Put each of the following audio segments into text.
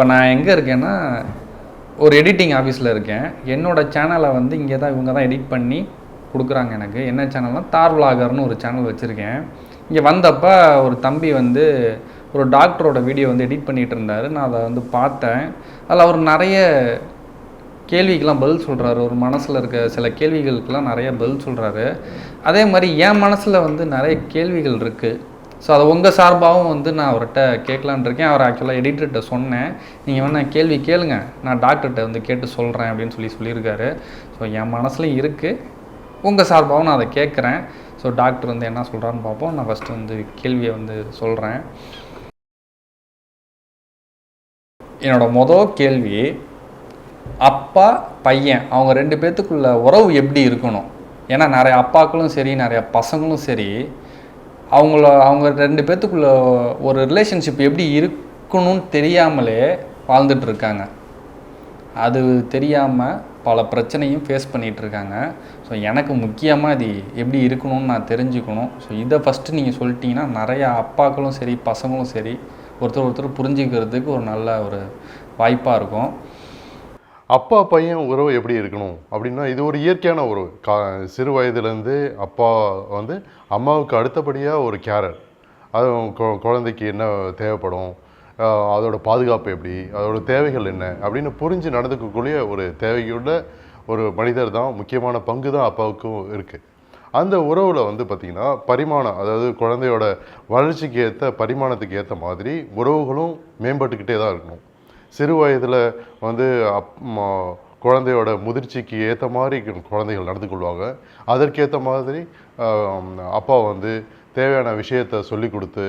இப்போ நான் எங்கே இருக்கேன்னா ஒரு எடிட்டிங் ஆஃபீஸில் இருக்கேன். என்னோடய சேனலை வந்து இங்கே தான் இவங்க தான் எடிட் பண்ணி கொடுக்குறாங்க எனக்கு. என்ன சேனல்னால் தார் விலாகர்னு ஒரு சேனல் வச்சுருக்கேன். இங்கே வந்தப்போ ஒரு தம்பி வந்து ஒரு டாக்டரோட வீடியோ வந்து எடிட் பண்ணிகிட்டு இருந்தார். நான் அதை வந்து பார்த்தேன். அதில் அவர் நிறைய கேள்விக்கெலாம் பதில் சொல்கிறாரு. ஒரு மனசில் இருக்க சில கேள்விகளுக்கெல்லாம் நிறைய பதில் சொல்கிறாரு. அதே மாதிரி என் மனசில் வந்து நிறைய கேள்விகள் இருக்குது. ஸோ அதை உங்கள் சார்பாகவும் வந்து நான் அவர்கிட்ட கேட்கலான் இருக்கேன். அவர் ஆக்சுவலாக எடிட்டர்கிட்ட சொன்னேன், நீங்கள் வேணா கேள்வி கேளுங்க, நான் டாக்டர்கிட்ட வந்து கேட்டு சொல்கிறேன் அப்படின்னு சொல்லியிருக்காரு. ஸோ என் மனசுலையும் இருக்குது, உங்கள் சார்பாகவும் நான் அதை கேட்குறேன். ஸோ டாக்டர் வந்து என்ன சொல்கிறான்னு பார்ப்போம். நான் ஃபஸ்ட்டு வந்து கேள்வியை வந்து சொல்கிறேன். என்னோடய கேள்வி, அப்பா பையன் அவங்க 2 பேர்த்துக்குள்ள உறவு எப்படி இருக்கணும்? ஏன்னா நிறைய அப்பாக்களும் சரி நிறைய பசங்களும் சரி அவங்க 2 பேர்த்துக்குள்ள ஒரு ரிலேஷன்ஷிப் எப்படி இருக்கணும்னு தெரியாமலே வாழ்ந்துட்டுருக்காங்க. அது தெரியாமல் பல பிரச்சனையும் ஃபேஸ் பண்ணிகிட்ருக்காங்க. ஸோ எனக்கு முக்கியமாக இது எப்படி இருக்கணும்னு நான் தெரிஞ்சுக்கணும். ஸோ இதை ஃபஸ்ட்டு நீங்கள் சொல்லிட்டீங்கன்னா நிறையா அப்பாக்களும் சரி பசங்களும் சரி ஒருத்தர் புரிஞ்சுக்கிறதுக்கு ஒரு நல்ல ஒரு வாய்ப்பாக இருக்கும். அப்பா பையன் உறவு எப்படி இருக்கணும் அப்படின்னா, இது ஒரு இயற்கையான உறவு. சிறு வயதுலேருந்து அப்பா வந்து அம்மாவுக்கு அடுத்தபடியாக ஒரு கேரர். அது குழந்தைக்கு என்ன தேவைப்படும், அதோட பாதுகாப்பு எப்படி, அதோட தேவைகள் என்ன அப்படின்னு புரிஞ்சு நடந்துக்கக்கூடிய ஒரு தேவையுள்ள ஒரு மனிதர் தான். முக்கியமான பங்கு தான் அப்பாவுக்கும் இருக்குது. அந்த உறவில் வந்து பார்த்திங்கன்னா பரிமாணம், அதாவது குழந்தையோட வளர்ச்சிக்கு ஏற்ற பரிமாணத்துக்கு ஏற்ற மாதிரி உறவுகளும் மேம்பட்டுக்கிட்டே தான் இருக்கணும். சிறு வயதில் வந்து குழந்தையோட முதிர்ச்சிக்கு ஏற்ற மாதிரி குழந்தைகள் நடந்து கொள்வாங்க. அதற்கேற்ற மாதிரி அப்பா வந்து தேவையான விஷயத்தை சொல்லி கொடுத்து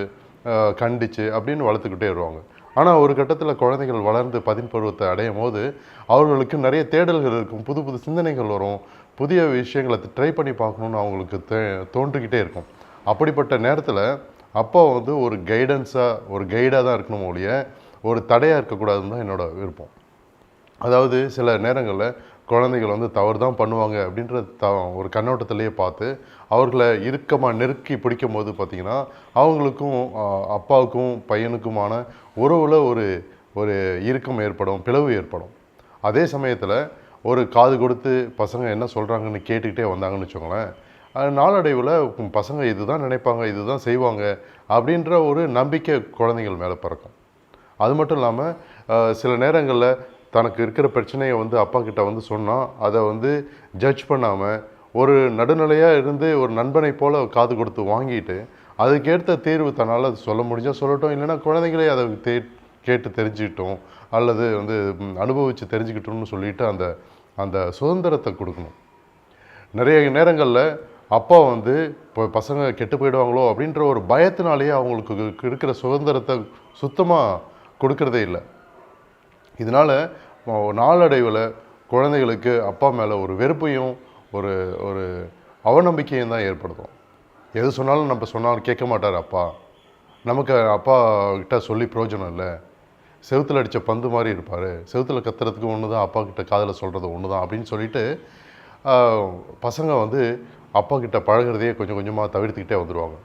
கண்டித்து அப்படின்னு வளர்த்துக்கிட்டே வருவாங்க. ஆனால் ஒரு கட்டத்தில் குழந்தைகள் வளர்ந்து 10 பருவத்தை அடையும் போது அவர்களுக்கு நிறைய தேடல்கள் இருக்கும், புது புது சிந்தனைகள் வரும், புதிய விஷயங்களை ட்ரை பண்ணி பார்க்கணுன்னு அவங்களுக்கு தோன்றிக்கிட்டே இருக்கும். அப்படிப்பட்ட நேரத்தில் அப்பா வந்து ஒரு கைடன்ஸாக ஒரு கைடாக தான் இருக்கணும் ஒழிய ஒரு தடையாக இருக்கக்கூடாதுன்னு தான் என்னோடய விருப்பம். அதாவது சில நேரங்களில் குழந்தைகள் வந்து தவறு தான் பண்ணுவாங்க அப்படின்ற ஒரு கண்ணோட்டத்திலேயே பார்த்து அவர்களை இறுக்கமாக நெருக்கி பிடிக்கும் போது பார்த்திங்கன்னா அவங்களுக்கும் அப்பாவுக்கும் பையனுக்குமான உறவில் ஒரு இறுக்கம் ஏற்படும், பிளவு ஏற்படும். அதே சமயத்தில் ஒரு காது கொடுத்து பசங்க என்ன சொல்கிறாங்கன்னு கேட்டுக்கிட்டே வந்தாங்கன்னு வச்சுக்கோங்களேன், நாளடைவில் பசங்க இதுதான் நினைப்பாங்க, இதுதான் செய்வாங்க அப்படின்ற ஒரு நம்பிக்கை குழந்தைகள் மேலே பிறக்கும். அது மட்டும் இல்லாமல் சில நேரங்களில் தனக்கு இருக்கிற பிரச்சனையை வந்து அப்பா கிட்ட வந்து சொன்னால் அதை வந்து ஜட்ஜ் பண்ணாமல் ஒரு நடுநிலையாக இருந்து ஒரு நண்பனை போல் காது கொடுத்து வாங்கிட்டு அதுக்கேற்ற தீர்வு தன்னால் அது சொல்ல முடிஞ்சால் சொல்லட்டும், இல்லைன்னா குழந்தைங்களே அதை கேட்டு தெரிஞ்சுக்கிட்டோம் அல்லது வந்து அனுபவித்து தெரிஞ்சுக்கிட்டோம்னு சொல்லிட்டு அந்த சுதந்திரத்தை கொடுக்கணும். நிறைய நேரங்களில் அப்பா வந்து இப்போ பசங்க கெட்டு போயிடுவாங்களோ அப்படின்ற ஒரு பயத்தினாலேயே அவங்களுக்கு இருக்கிற சுதந்திரத்தை சுத்தமாக கொடுக்கறதே இல்லை. இதனால் நாளடைவில் குழந்தைகளுக்கு அப்பா மேலே ஒரு வெறுப்பையும் ஒரு அவநம்பிக்கையும் தான் ஏற்படுத்தும். எது சொன்னாலும் நம்ம சொன்னாலும் கேட்க மாட்டார் அப்பா, நமக்கு அப்பா கிட்ட சொல்லி பிரயோஜனம் இல்லை, செவுத்தில் அடித்த பந்து மாதிரி இருப்பார், செவுத்தில் கத்துறதுக்கு ஒன்று தான், அப்பா கிட்ட காதில் சொல்கிறது ஒன்று தான் அப்படின்னு சொல்லிட்டு பசங்க வந்து அப்பா கிட்ட பழகிறதையே கொஞ்சம் கொஞ்சமாக தவிர்த்துக்கிட்டே வந்துடுவாங்க.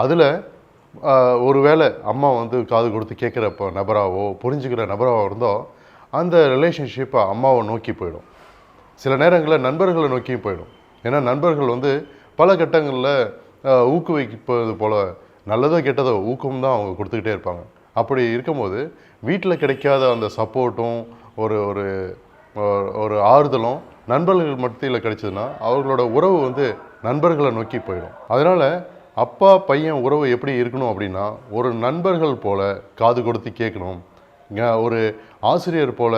அதில் ஒரு வேளை அம்மா வந்து காது கொடுத்து கேட்குறப்ப நபராகவோ புரிஞ்சுக்கிற நபராகவோ இருந்தோம் அந்த ரிலேஷன்ஷிப்பை அம்மாவை நோக்கி போயிடும். சில நேரங்களில் நண்பர்களை நோக்கியும் போயிடும். ஏன்னா நண்பர்கள் வந்து பல கட்டங்களில் ஊக்குவிப்பது போல் நல்லதோ கெட்டதோ ஊக்கம் தான் அவங்க கொடுத்துக்கிட்டே இருப்பாங்க. அப்படி இருக்கும்போது வீட்டில் கிடைக்காத அந்த சப்போர்ட்டும் ஒரு ஒரு ஆறுதலும் நண்பர்கள் மத்தியில் கிடைச்சதுன்னா அவர்களோட உறவு வந்து நண்பர்களை நோக்கி போயிடும். அதனால் அப்பா பையன் உறவு எப்படி இருக்கணும் அப்படின்னா, ஒரு நண்பர்கள் போல் காது கொடுத்து கேட்கணும், ஒரு ஆசிரியர் போல்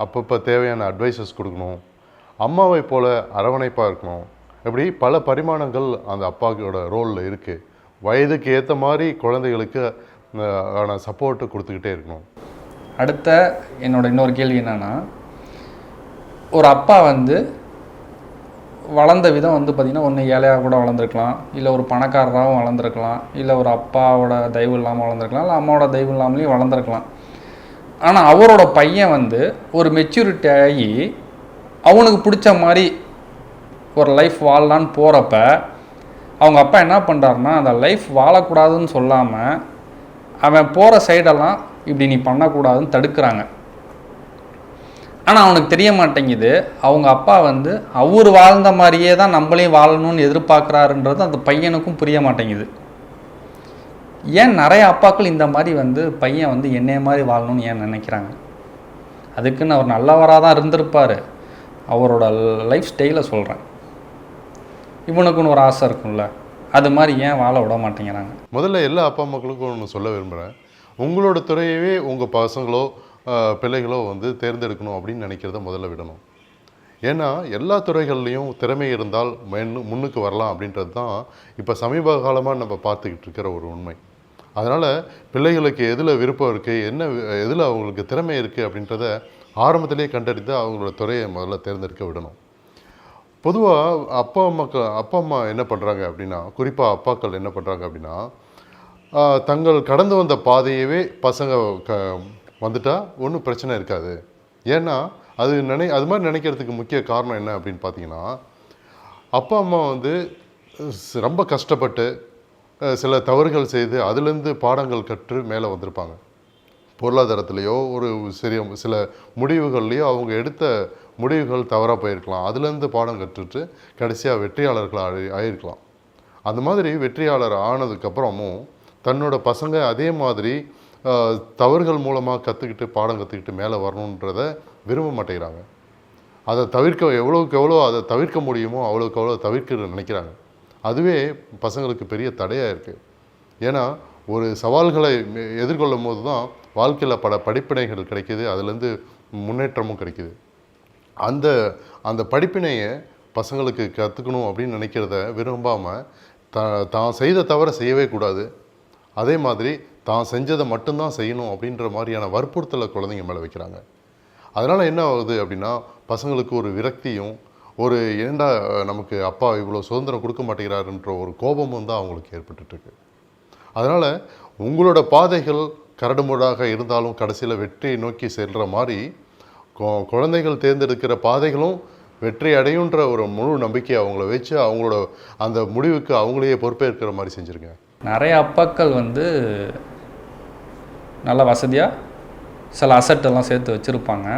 அப்பப்போ தேவையான அட்வைசஸ் கொடுக்கணும், அம்மாவை போல் அரவணைப்பாக இருக்கணும். இப்படி பல பரிமாணங்கள் அந்த அப்பாவோட ரோலில் இருக்குது. வயதுக்கு ஏற்ற மாதிரி குழந்தைகளுக்கு ஆன சப்போர்ட்டு கொடுத்துக்கிட்டே இருக்கணும். அடுத்த என்னோட இன்னொரு கேள்வி என்னென்னா, ஒரு அப்பா வந்து வளர்ந்த விதம் வந்து பார்த்திங்கன்னா ஒன்று ஏழையாக கூட வளர்ந்துருக்கலாம், இல்லை ஒரு பணக்காரராகவும் வளர்ந்துருக்கலாம், இல்லை ஒரு அப்பாவோட தயவு இல்லாமல் வளர்ந்துருக்கலாம், இல்லை அம்மாவோட தயவு இல்லாமலேயும் வளர்ந்துருக்கலாம். ஆனால் அவரோட பையன் வந்து ஒரு மெச்சூரிட்டி ஆகி அவனுக்கு பிடிச்ச மாதிரி ஒரு லைஃப் வாழலான்னு போகிறப்ப அவங்க அப்பா என்ன பண்ணுறாருன்னா, அந்த லைஃப் வாழக்கூடாதுன்னு சொல்லாமல் அவன் போகிற சைடெல்லாம் இப்படி நீ பண்ணக்கூடாதுன்னு தடுக்கிறாங்க. ஆனால் அவனுக்கு தெரிய மாட்டேங்குது, அவங்க அப்பா வந்து அவர் வாழ்ந்த மாதிரியே தான் நம்மளையும் வாழணும்னு எதிர்பார்க்குறாருன்றது அந்த பையனுக்கும் புரிய மாட்டேங்குது. ஏன் நிறைய அப்பாக்கள் இந்த மாதிரி வந்து பையன் வந்து என்னைய மாதிரி வாழணும்னு ஏன் நினைக்கிறாங்க? அதுக்குன்னு அவர் நல்லவராக தான் இருந்திருப்பார், அவரோட லைஃப் ஸ்டைலை சொல்கிறேன். இவனுக்குன்னு ஒரு ஆசை இருக்கும்ல, அது மாதிரி ஏன் வாழ விட மாட்டேங்கிறாங்க? முதல்ல எல்லா அப்பா அம்மாக்களுக்கும் ஒன்று சொல்ல விரும்புகிறேன். உங்களோட துறையவே உங்கள் பசங்களோ பிள்ளைகளோ வந்து தேர்ந்தெடுக்கணும் அப்படின்னு நினைக்கிறத முதல்ல விடணும். ஏன்னா எல்லா துறைகள்லேயும் திறமை இருந்தால் முன்னுக்கு வரலாம் அப்படின்றது தான் இப்போ சமீப காலமாக நம்ம பார்த்துக்கிட்டு இருக்கிற ஒரு உண்மை. அதனால் பிள்ளைகளுக்கு எதில் விருப்பம் இருக்குது, எதில் அவங்களுக்கு திறமை இருக்குது அப்படின்றத ஆரம்பத்திலே கண்டறிந்து அவங்களோட துறையை முதல்ல தேர்ந்தெடுக்க விடணும். பொதுவாக அப்பா அம்மா என்ன பண்ணுறாங்க அப்படின்னா, குறிப்பாக அப்பாக்கள் என்ன பண்ணுறாங்க அப்படின்னா, தங்கள் கடந்து வந்த பாதையவே பசங்க வந்துட்டால் ஒன்றும் பிரச்சனை இருக்காது. ஏன்னா அது மாதிரி நினைக்கிறதுக்கு முக்கிய காரணம் என்ன அப்படின்னு பார்த்தீங்கன்னா, அப்பா அம்மா வந்து ரொம்ப கஷ்டப்பட்டு சில தவறுகள் செய்து அதுலேருந்து பாடங்கள் கற்று மேலே வந்திருப்பாங்க. பொருளாதாரத்துலேயோ சில முடிவுகள்லேயோ அவங்க எடுத்த முடிவுகள் தவறாக போயிருக்கலாம். அதுலேருந்து பாடம் கற்றுட்டு கடைசியாக வெற்றியாளர்கள் ஆகிருக்கலாம். அந்த மாதிரி வெற்றியாளர் ஆனதுக்கப்புறமும் தன்னோட பசங்க அதே மாதிரி தவறுகள் மூலமாக பாடம் கற்றுக்கிட்டு மேலே வரணுன்றத விரும்ப மாட்டேங்கிறாங்க. அதை எவ்வளோக்கு எவ்வளோ அதை தவிர்க்க முடியுமோ அவ்வளோக்கு எவ்வளோ தவிர்க்க நினைக்கிறாங்க. அதுவே பசங்களுக்கு பெரிய தடையாக இருக்குது. ஏன்னா ஒரு சவால்களை எதிர்கொள்ளும் போது தான் வாழ்க்கையில் பல படிப்பினைகள் கிடைக்கிது, அதுலேருந்து முன்னேற்றமும் கிடைக்கிது. அந்த படிப்பினையை பசங்களுக்கு கற்றுக்கணும் அப்படின்னு நினைக்கிறத விரும்பாமல் தான் செய்த தவிர செய்யவே கூடாது, அதே மாதிரி தான் செஞ்சதை மட்டும்தான் செய்யணும் அப்படின்ற மாதிரியான வற்புறுத்தலை குழந்தைங்க மேலே வைக்கிறாங்க. அதனால் என்ன ஆகுது அப்படின்னா, பசங்களுக்கு ஒரு விரக்தியும் ஏண்டா நமக்கு அப்பா இவ்வளோ சுதந்திரம் கொடுக்க மாட்டேங்கிறாருன்ற ஒரு கோபமும் தான் அவங்களுக்கு ஏற்பட்டுருக்கு. அதனால் உங்களோட பாதைகள் கரடுமுரடாக இருந்தாலும் கடைசியில் வெற்றியை நோக்கி செல்கிற மாதிரி குழந்தைகள் தேர்ந்தெடுக்கிற பாதைகளும் வெற்றி அடையுன்ற ஒரு முழு நம்பிக்கையை அவங்கள வச்சு அவங்களோட அந்த முடிவுக்கு அவங்களையே பொறுப்பேற்கிற மாதிரி செஞ்சுருங்க. நிறைய அப்பாக்கள் வந்து நல்ல வசதியாக சில அசட்டெல்லாம் சேர்த்து வச்சுருப்பாங்க.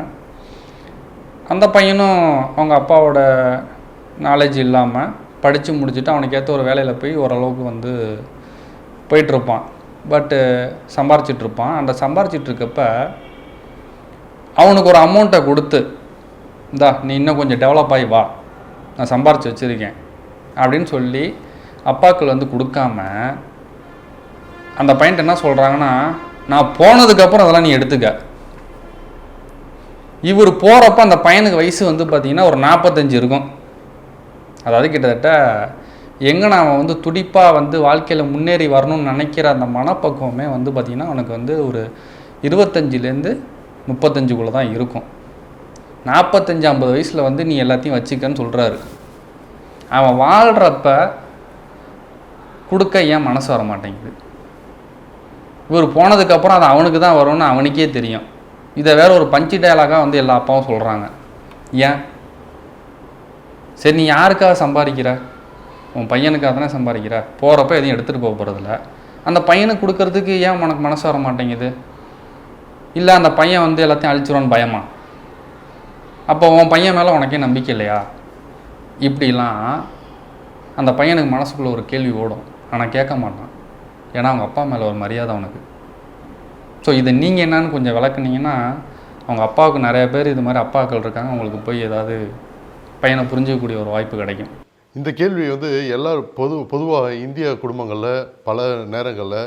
அந்த பையனும் அவங்க அப்பாவோட நாலேஜ் இல்லாமல் படித்து முடிச்சுட்டு அவனுக்கு ஏற்ற ஒரு வேலையில் போய் ஓரளவுக்கு வந்து போயிட்டுருப்பான். பட்டு சம்பாரிச்சிட்ருப்பான். அந்த சம்பாரிச்சிட்ருக்கப்ப அவனுக்கு ஒரு அமௌண்ட்டை கொடுத்து, இந்தா நீ இன்னும் கொஞ்சம் டெவலப் ஆகி வா, நான் சம்பாரித்து வச்சுருக்கேன் அப்படின்னு சொல்லி அப்பாக்கள் வந்து கொடுக்காம அந்த பையன்ட்டு என்ன சொல்கிறாங்கன்னா, நான் போனதுக்கப்புறம் அதெல்லாம் நீ எடுத்துக்க. இவர் போகிறப்ப அந்த பையனுக்கு வயசு வந்து பார்த்திங்கன்னா ஒரு 45 இருக்கும். அதாவது கிட்டத்தட்ட எங்கே நான் வந்து துடிப்பாக வந்து வாழ்க்கையில் முன்னேறி வரணும்னு நினைக்கிற அந்த மனப்பக்குவமே வந்து பார்த்திங்கன்னா அவனுக்கு வந்து ஒரு 25லேருந்து 35க்குள்ளே தான் இருக்கும். 45-50 வயசில் வந்து நீ எல்லாத்தையும் வச்சுக்கன்னு சொல்கிறாரு. அவன் வாழ்கிறப்ப கொடுக்க ஏன் மனசு வர மாட்டேங்குது? இவர் போனதுக்கப்புறம் அது அவனுக்கு தான் வரும்னு அவனுக்கே தெரியும். இதை வேற ஒரு பஞ்சு டயலாகாக வந்து எல்லா அப்பாவும் சொல்கிறாங்க. ஏன்? சரி, நீ யாருக்காக சம்பாதிக்கிற? உன் பையனுக்காக தானே சம்பாதிக்கிற. போகிறப்ப எதையும் எடுத்துகிட்டு போக போகிறதில்ல. அந்த பையனுக்கு கொடுக்கறதுக்கு ஏன் உனக்கு மனசு வர மாட்டேங்குது? இல்லை அந்த பையன் வந்து எல்லாத்தையும் அழிச்சிருவான்னு பயமா? அப்போ உன் பையன் மேலே உனக்கே நம்பிக்கை இல்லையா? இப்படிலாம் அந்த பையனுக்கு மனசுக்குள்ளே ஒரு கேள்வி ஓடும். ஆனால் கேட்க மாட்டான். ஏன்னா அவங்க அப்பா மேலே ஒரு மரியாதை அவனுக்கு. ஸோ இதை நீங்கள் என்னன்னு கொஞ்சம் விளக்குனீங்கன்னா, அவங்க அப்பாவுக்கு நிறைய பேர் இது மாதிரி அப்பாக்கள் இருக்காங்க, அவங்களுக்கு போய் ஏதாவது பையனை புரிஞ்சிக்கக்கூடிய ஒரு வாய்ப்பு கிடைக்கும். இந்த கேள்வி வந்து எல்லாரும் பொதுவாக இந்திய குடும்பங்களில் பல நேரங்களில்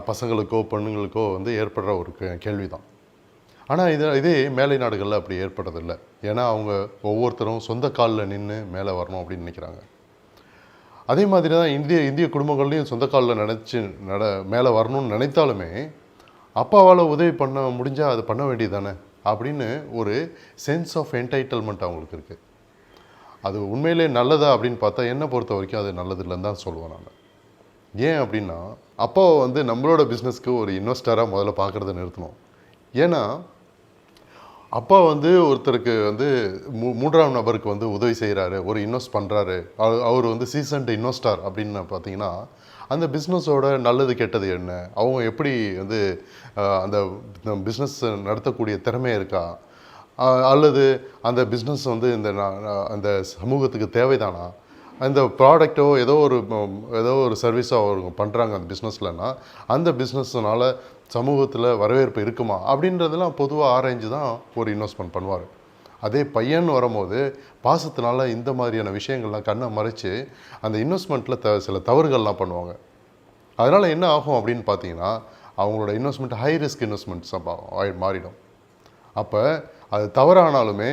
பசங்களுக்கோ பெண்ணுங்களுக்கோ வந்து ஏற்படுற ஒரு கேள்வி தான். ஆனால் இதே மேலை நாடுகளில் அப்படி ஏற்படுறதில்லை. ஏன்னா அவங்க ஒவ்வொருத்தரும் சொந்த காலில் நின்று மேலே வரணும் அப்படின்னு நினைக்கிறாங்க. அதே மாதிரி தான் இந்திய குடும்பங்கள்லேயும் சொந்த காலில் மேலே வரணும்னு நினைத்தாலுமே அப்பாவால் உதவி பண்ண முடிஞ்சால் அது பண்ண வேண்டியது தானே அப்படின்னு ஒரு சென்ஸ் ஆஃப் என்டைட்டில்மெண்ட் அவங்களுக்கு இருக்குது. அது உண்மையிலே நல்லதா அப்படின்னு பார்த்தா என்னை பொறுத்த வரைக்கும் அது நல்லது இல்லைன்னு தான் சொல்லுவேன் நான். ஏன் அப்படின்னா, அப்பாவை வந்து நம்மளோட பிஸ்னஸ்க்கு ஒரு இன்வெஸ்டராக முதல்ல பார்க்குறத நிறுத்தணும். ஏன்னா அப்பா வந்து ஒருத்தருக்கு வந்து மூன்றாம் நபருக்கு வந்து உதவி செய்கிறாரு, ஒரு இன்வெஸ்ட் பண்ணுறாரு, அவர் வந்து சீசன்ட் இன்வெஸ்டார் அப்படின்னு பார்த்தீங்கன்னா, அந்த பிஸ்னஸோட நல்லது கெட்டது என்ன, அவங்க எப்படி வந்து அந்த பிஸ்னஸ் நடத்தக்கூடிய திறமை இருக்கா, அல்லது அந்த பிஸ்னஸ் வந்து அந்த சமூகத்துக்கு தேவைதானா, அந்த ப்ராடக்டோ ஏதோ ஒரு சர்வீஸோ அவங்க பண்ணுறாங்க அந்த பிஸ்னஸ்லன்னா, அந்த பிஸ்னஸ்னால் சமூகத்தில் வரவேற்பு இருக்குமா அப்படின்றதெல்லாம் பொதுவாக ஆராய்ஞ்சு தான் ஒரு இன்வெஸ்ட்மெண்ட் பண்ணுவார். அதே பையன் வரும்போது பாசத்தினால இந்த மாதிரியான விஷயங்கள்லாம் கண்ணை மறைச்சு அந்த இன்வெஸ்ட்மெண்ட்டில் சில தவறுகள்லாம் பண்ணுவாங்க. அதனால் என்ன ஆகும் அப்படின்னு பார்த்தீங்கன்னா, அவங்களோட இன்வெஸ்ட்மெண்ட் ஹை ரிஸ்க் இன்வெஸ்ட்மெண்ட்ஸ் மாறிடும். அப்போ அது தவறானாலுமே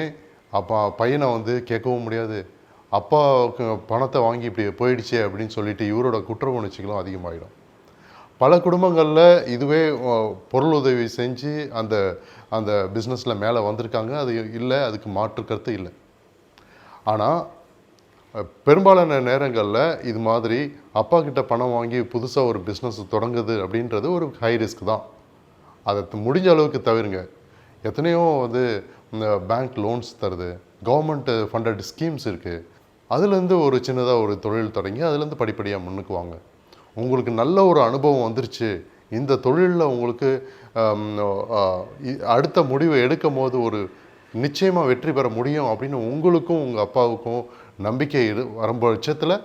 பையனை வந்து கேட்கவும் முடியாது, அப்பாவுக்கு பணத்தை வாங்கி இப்படி போயிடுச்சே அப்படின்னு சொல்லிட்டு இவரோட குற்ற உணர்ச்சிகளும் அதிகமாகிடும். பல குடும்பங்களில் இதுவே பொருள் உதவி செஞ்சு அந்த அந்த பிஸ்னஸில் மேலே வந்திருக்காங்க. அது இல்லை, அதுக்கு மாற்று கருத்து இல்லை. ஆனால் பெரும்பாலான நேரங்களில் இது மாதிரி அப்பா கிட்ட பணம் வாங்கி புதுசாக ஒரு பிஸ்னஸ் தொடங்குது அப்படின்றது ஒரு ஹை ரிஸ்க் தான். அதை முடிஞ்ச அளவுக்கு தவிருங்க. எத்தனையோ வந்து இந்த பேங்க் லோன்ஸ் தருது, கவர்மெண்ட் ஃபண்டட் ஸ்கீம்ஸ் இருக்குது. அதுலேருந்து ஒரு சின்னதாக ஒரு தொழில் தொடங்கி அதுலேருந்து படிப்படியாக முன்னுக்கு வாங்க. உங்களுக்கு நல்ல ஒரு அனுபவம் வந்துருச்சு, இந்த தொழிலில் உங்களுக்கு அடுத்த முடிவை எடுக்கும் போது ஒரு நிச்சயமாக வெற்றி பெற முடியும் அப்படின்னு உங்களுக்கும் உங்கள் அப்பாவுக்கும் நம்பிக்கை வரும் பட்சத்தில்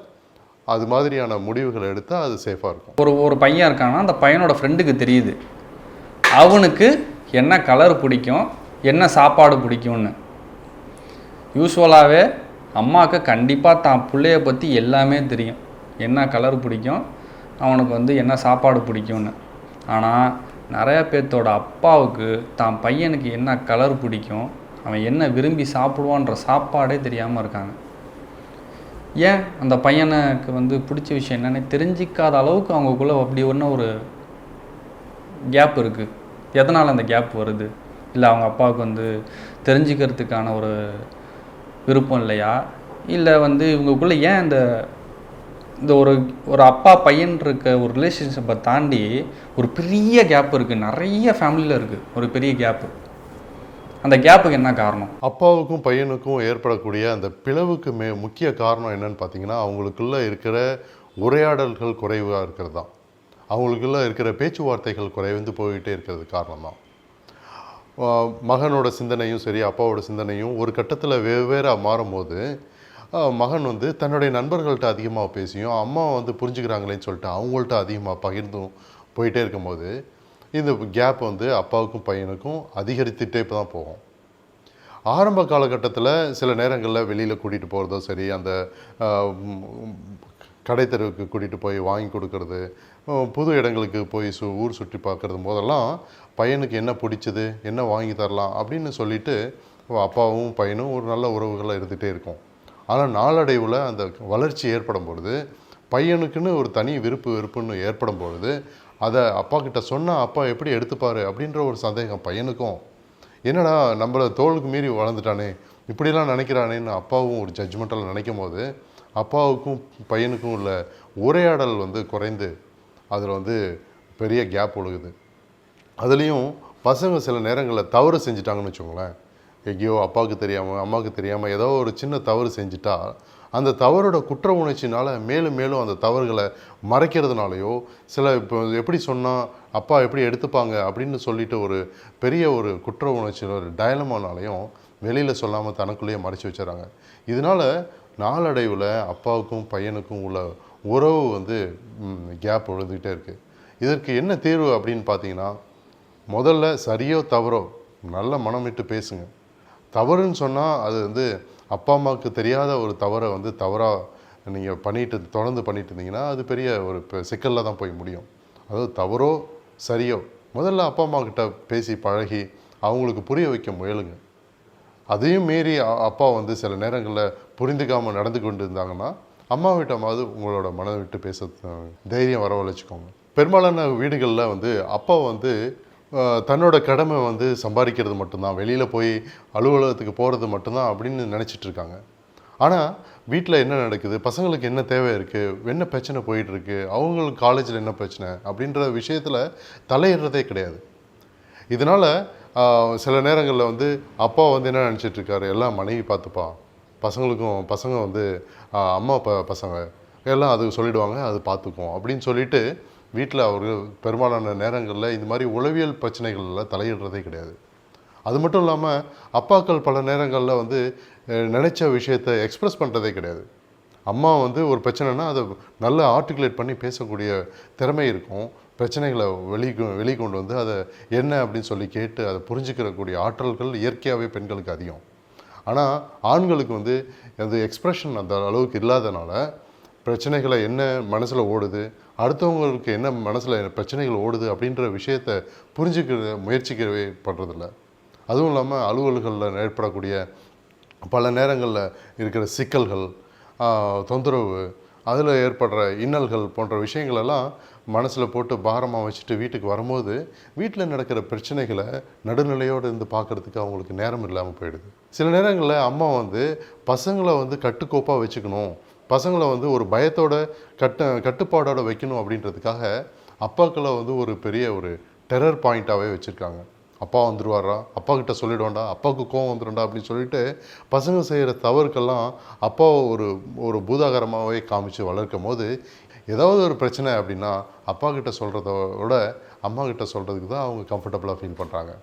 அது மாதிரியான முடிவுகளை எடுத்தால் அது சேஃபாக இருக்கும். ஒரு பையன் இருக்கான்னா அந்த பையனோட ஃப்ரெண்டுக்கு தெரியுது அவனுக்கு என்ன கலர் பிடிக்கும், என்ன சாப்பாடு பிடிக்கும்னு. யூஸ்வலாகவே அம்மாவுக்கு கண்டிப்பாக தான் பிள்ளைய பற்றி எல்லாமே தெரியும், என்ன கலர் பிடிக்கும், அவனுக்கு வந்து என்ன சாப்பாடு பிடிக்கும்னு. ஆனால் நிறையா பேர்த்தோட அப்பாவுக்கு தான் பையனுக்கு என்ன கலர் பிடிக்கும், அவன் என்ன விரும்பி சாப்பிடுவான்ற சாப்பாடே தெரியாமல் இருக்காங்க. ஏன் அந்த பையனுக்கு வந்து பிடிச்ச விஷயம் என்னென்னு தெரிஞ்சிக்காத அளவுக்கு அவங்களுக்குள்ளே அப்படி ஒன்று ஒரு கேப் இருக்குது. எதனால் அந்த கேப் வருது? இல்லை அவங்க அப்பாவுக்கு வந்து தெரிஞ்சுக்கிறதுக்கான ஒரு விருப்பம் இல்லையா, இல்லை வந்து இவங்களுக்குள்ளே ஏன் இந்த ஒரு அப்பா பையன் இருக்க ஒரு ரிலேஷன்ஷிப்பை தாண்டி ஒரு பெரிய கேப் இருக்குது, நிறைய ஃபேமிலியில் இருக்குது ஒரு பெரிய கேப்பு. அந்த கேப்புக்கு என்ன காரணம்? அப்பாவுக்கும் பையனுக்கும் ஏற்படக்கூடிய அந்த பிளவுக்கு முக்கிய காரணம் என்னன்னு பார்த்தீங்கன்னா, அவங்களுக்குள்ள இருக்கிற உரையாடல்கள் குறைவாக இருக்கிறது தான். அவங்களுக்குள்ள இருக்கிற பேச்சுவார்த்தைகள் குறைந்து போயிட்டே இருக்கிறது காரணம் தான். மகனோட சிந்தனையும் சரி, அப்பாவோட சிந்தனையும் ஒரு கட்டத்தில் வெவ்வேறாக மாறும்போது மகன் வந்து தன்னுடைய நண்பர்கள்ட்ட அதிகமாக பேசியும் அம்மா வந்து புரிஞ்சுக்கிறாங்களேன்னு சொல்லிட்டு அவங்கள்ட்ட அதிகமாக பகிர்ந்தும் போயிட்டே இருக்கும்போது இந்த கேப் வந்து அப்பாவுக்கும் பையனுக்கும் அதிகரித்துட்டே தான் போகும். ஆரம்ப காலகட்டத்தில் சில நேரங்களில் வெளியில் கூட்டிகிட்டு போகிறதோ சரி, அந்த கடை தெருவுக்கு கூட்டிகிட்டு போய் வாங்கி கொடுக்கறது, புது இடங்களுக்கு போய் ஊர் சுற்றி பார்க்குறது போதெல்லாம் பையனுக்கு என்ன பிடிச்சது, என்ன வாங்கி தரலாம் அப்படின்னு சொல்லிட்டு அப்பாவும் பையனும் ஒரு நல்ல உறவுகளாக இருந்துகிட்டே இருக்கும். ஆனால் நாளடைவில் அந்த வளர்ச்சி ஏற்படும் பொழுது பையனுக்குன்னு ஒரு தனி வெறுப்புன்னு ஏற்படும் பொழுது அதை அப்பா கிட்ட சொன்னால் அப்பா எப்படி எடுத்துப்பார் அப்படின்ற ஒரு சந்தேகம் பையனுக்கும். என்னடா நம்மளை தோளுக்கு மீறி வளர்ந்துட்டானே, இப்படிலாம் நினைக்கிறானேன்னு அப்பாவும் ஒரு ஜட்ஜ்மெண்ட்டில் நினைக்கும் போது அப்பாவுக்கும் பையனுக்கும் உள்ள உரையாடல் வந்து குறைந்து அதில் வந்து பெரிய கேப் ஒழுகுது. அதுலேயும் பசங்க சில நேரங்களில் தவறு செஞ்சிட்டாங்கன்னு வச்சுக்கோங்களேன், எங்கேயோ அப்பாவுக்கு தெரியாமல் அம்மாவுக்கு தெரியாமல் ஏதோ ஒரு சின்ன தவறு செஞ்சுட்டா அந்த தவறோட குற்ற உணர்ச்சினால் மேலும் மேலும் அந்த தவறுகளை மறைக்கிறதுனாலையோ, சில இப்போ எப்படி சொன்னால் அப்பா எப்படி எடுத்துப்பாங்க அப்படின்னு சொல்லிட்டு ஒரு பெரிய ஒரு குற்ற உணர்ச்சியில் ஒரு டயலமானாலையும் வெளியில் சொல்லாமல் தனக்குள்ளேயே மறைச்சி வச்சுறாங்க. இதனால் நாளடைவில் அப்பாவுக்கும் பையனுக்கும் உள்ள உறவு வந்து கேப் விழுந்துக்கிட்டே இருக்குது. இதற்கு என்ன தீர்வு அப்படின்னு பார்த்தீங்கன்னா, முதல்ல சரியோ தவறோ நல்ல மனம் விட்டு பேசுங்க. தவறுன்னு சொன்னால் அது வந்து அப்பா அம்மாவுக்கு தெரியாத ஒரு தவறை வந்து தவறாக நீங்கள் தொடர்ந்து பண்ணிட்டு இருந்தீங்கன்னா அது பெரிய ஒரு சிக்கலில் தான் போய் முடியும். அதாவது தவறோ சரியோ முதல்ல அப்பா அம்மா கிட்ட பேசி பழகி அவங்களுக்கு புரிய வைக்க முயலுங்க. அதையும் மீறி அப்பா வந்து சில நேரங்களில் புரிந்துக்காமல் நடந்து கொண்டு இருந்தாங்கன்னா அம்மாவிட்டமாவது உங்களோட மனதை விட்டு பேச தைரியம் வரவழைச்சிக்கோங்க. பெரும்பாலான வீடுகளில் வந்து அப்பா வந்து தன்னோட கடமை வந்து சம்பாதிக்கிறது மட்டும்தான், வெளியில் போய் அலுவலகத்துக்கு போகிறது மட்டும்தான் அப்படின்னு நினச்சிட்டு இருக்காங்க. ஆனால் வீட்டில் என்ன நடக்குது, பசங்களுக்கு என்ன தேவை இருக்குது, என்ன பிரச்சனை போயிட்டுருக்கு, அவங்களுக்கு காலேஜில் என்ன பிரச்சனை அப்படின்ற விஷயத்தில் தலையிடுறதே கிடையாது. இதனால் சில நேரங்களில் வந்து அப்பா வந்து என்ன நினச்சிட்டு இருக்காரு, எல்லாம் மனைவி பார்த்துப்பா, பசங்க வந்து அம்மா பசங்க எல்லாம் அது சொல்லிடுவாங்க, அது பார்த்துக்கும் அப்படின்னு சொல்லிட்டு வீட்டில் அவர்கள் பெரும்பாலான நேரங்களில் இந்த மாதிரி உளவியல் பிரச்சனைகளில் தலையிடுறதே கிடையாது. அது மட்டும் இல்லாமல் அப்பாக்கள் பல நேரங்களில் வந்து நினச்ச விஷயத்தை எக்ஸ்ப்ரெஸ் பண்ணுறதே கிடையாது. அம்மா வந்து ஒரு பிரச்சனைனா அதை நல்லா ஆர்டிகுலேட் பண்ணி பேசக்கூடிய திறமை இருக்கும். பிரச்சனைகளை வெளிக்கொண்டு வந்து அதை என்ன அப்படின்னு சொல்லி கேட்டு அதை புரிஞ்சுக்கிறக்கூடிய ஆற்றல்கள் இயற்கையாகவே பெண்களுக்கு அதிகம். ஆனால் ஆண்களுக்கு வந்து அந்த எக்ஸ்ப்ரெஷன் அந்த அளவுக்கு இல்லாதனால பிரச்சனைகளை என்ன மனசில் ஓடுது, அடுத்தவங்களுக்கு என்ன மனசில் பிரச்சனைகள் ஓடுது அப்படின்ற விஷயத்தை முயற்சிக்கவே பண்ணுறதில்ல. அதுவும் இல்லாமல் அலுவல்களில் ஏற்படக்கூடிய பல நேரங்களில் இருக்கிற சிக்கல்கள், தொந்தரவு, அதில் ஏற்படுற இன்னல்கள் போன்ற விஷயங்களெல்லாம் மனசில் போட்டு பாரமாக வச்சுட்டு வீட்டுக்கு வரும்போது வீட்டில் நடக்கிற பிரச்சனைகளை நடுநிலையோடு இருந்து பார்க்குறதுக்கு அவங்களுக்கு நேரம் இல்லாமல் போயிடுது. சில நேரங்களில் அம்மா வந்து பசங்களை வந்து கட்டுக்கோப்பாக வச்சுக்கணும், பசங்களை வந்து ஒரு பயத்தோட கட்டுப்பாடோடு வைக்கணும் அப்படின்றதுக்காக அப்பாக்களை வந்து ஒரு பெரிய ஒரு டெரர் பாயிண்ட்டாகவே வச்சுருக்காங்க. அப்பா வந்துடுவாரா, அப்பா கிட்ட சொல்லிடுவாண்டா, அப்பாவுக்கு கோவம் வந்துடும்டா அப்படின்னு சொல்லிட்டு பசங்க செய்கிற தவறுக்கெல்லாம் அப்பாவை ஒரு பூதாகரமாகவே காமிச்சு வளர்க்கும் போது ஏதாவது ஒரு பிரச்சனை அப்படின்னா அப்பா கிட்ட சொல்கிறத விட அம்மா கிட்ட சொல்கிறதுக்கு தான் அவங்க கம்ஃபர்டபுளாக ஃபீல் பண்ணுறாங்க.